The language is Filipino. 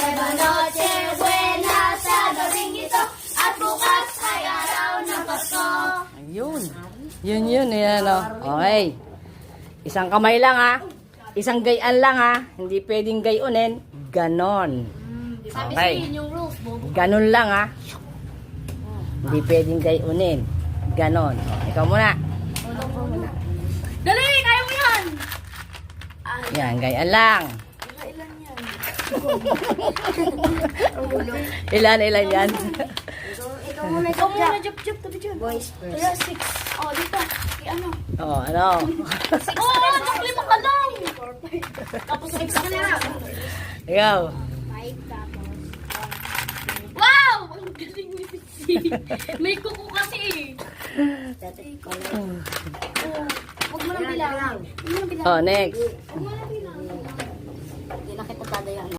Nueva Noche Buena sa gabing ito at bukas ay araw ng Pasko. Ayun. Yun, yan o. Okay. Isang kamay lang ha. Isang gayan lang ha. Hindi pwedeng gayunin. Ganon. Sabi Okay. sa yung rules, bobo. Ganon lang ha. Hindi pwedeng gayunin. Ganon. Ikaw muna. Dali, kaya mo yan! Yan, gayan lang. Ilan yan? Ikaw muna, Jup, tabi dyan. Boys first. Kaya 6. Oh, dito. Ano? Oh, ano? 6. Oh, naklima ka lang. Tapos 6 ka na. Ikaw. 5 tapos. Wow! Ang galing ni Pixie. May kuko kasi eh. Huwag mo nang bilang. Oh, next. Huwag mo nang bilang. Hindi na kita tadayang.